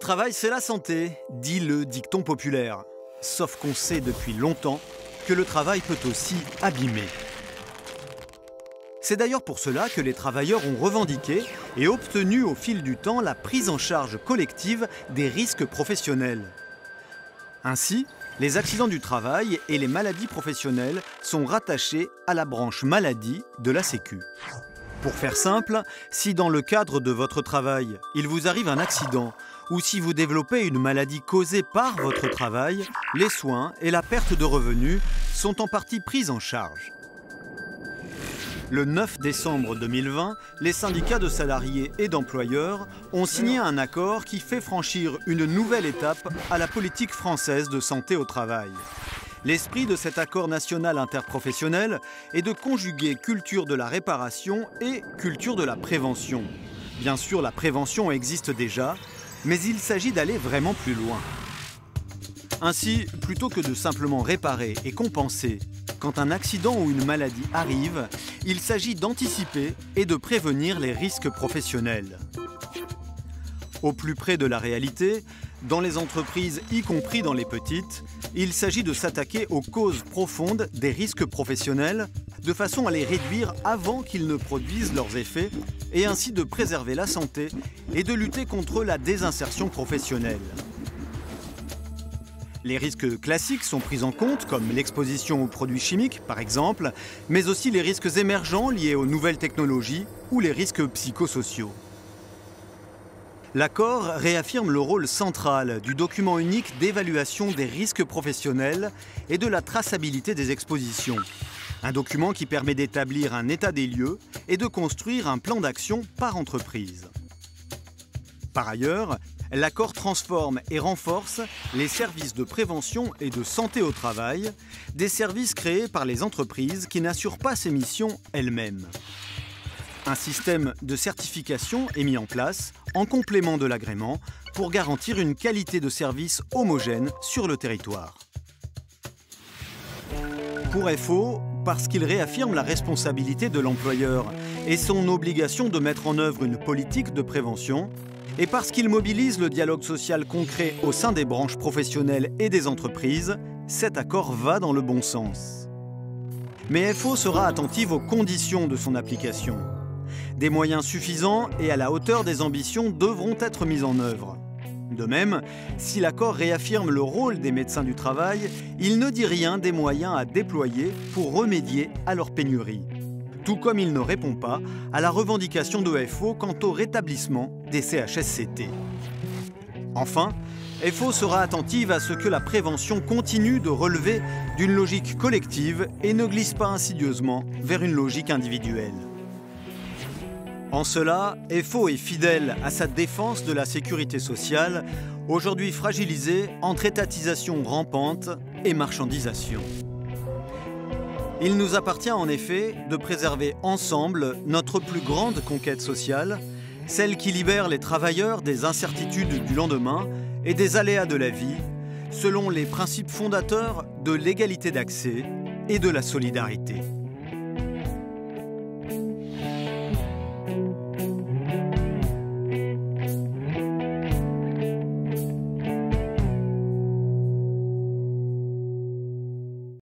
travail, c'est la santé, dit le dicton populaire. Sauf qu'on sait depuis longtemps que le travail peut aussi abîmer. C'est d'ailleurs pour cela que les travailleurs ont revendiqué et obtenu au fil du temps la prise en charge collective des risques professionnels. Ainsi, les accidents du travail et les maladies professionnelles sont rattachés à la branche maladie de la Sécu. Pour faire simple, si dans le cadre de votre travail, il vous arrive un accident ou si vous développez une maladie causée par votre travail, les soins et la perte de revenus sont en partie pris en charge. Le 9 décembre 2020, les syndicats de salariés et d'employeurs ont signé un accord qui fait franchir une nouvelle étape à la politique française de santé au travail. L'esprit de cet accord national interprofessionnel est de conjuguer culture de la réparation et culture de la prévention. Bien sûr, la prévention existe déjà, mais il s'agit d'aller vraiment plus loin. Ainsi, plutôt que de simplement réparer et compenser, quand un accident ou une maladie arrive, il s'agit d'anticiper et de prévenir les risques professionnels. Au plus près de la réalité, dans les entreprises, y compris dans les petites, il s'agit de s'attaquer aux causes profondes des risques professionnels, de façon à les réduire avant qu'ils ne produisent leurs effets, et ainsi de préserver la santé et de lutter contre la désinsertion professionnelle. Les risques classiques sont pris en compte, comme l'exposition aux produits chimiques, par exemple, mais aussi les risques émergents liés aux nouvelles technologies ou les risques psychosociaux. L'accord réaffirme le rôle central du document unique d'évaluation des risques professionnels et de la traçabilité des expositions. Un document qui permet d'établir un état des lieux et de construire un plan d'action par entreprise. Par ailleurs, l'accord transforme et renforce les services de prévention et de santé au travail, des services créés par les entreprises qui n'assurent pas ces missions elles-mêmes. Un système de certification est mis en place en complément de l'agrément pour garantir une qualité de service homogène sur le territoire. Pour FO, parce qu'il réaffirme la responsabilité de l'employeur et son obligation de mettre en œuvre une politique de prévention, et parce qu'il mobilise le dialogue social concret au sein des branches professionnelles et des entreprises, cet accord va dans le bon sens. Mais FO sera attentive aux conditions de son application. Des moyens suffisants et à la hauteur des ambitions devront être mis en œuvre. De même, si l'accord réaffirme le rôle des médecins du travail, il ne dit rien des moyens à déployer pour remédier à leur pénurie. Tout comme il ne répond pas à la revendication de FO quant au rétablissement des CHSCT. Enfin, FO sera attentive à ce que la prévention continue de relever d'une logique collective et ne glisse pas insidieusement vers une logique individuelle. En cela, FO est fidèle à sa défense de la sécurité sociale, aujourd'hui fragilisée entre étatisation rampante et marchandisation. Il nous appartient en effet de préserver ensemble notre plus grande conquête sociale, celle qui libère les travailleurs des incertitudes du lendemain et des aléas de la vie, selon les principes fondateurs de l'égalité d'accès et de la solidarité.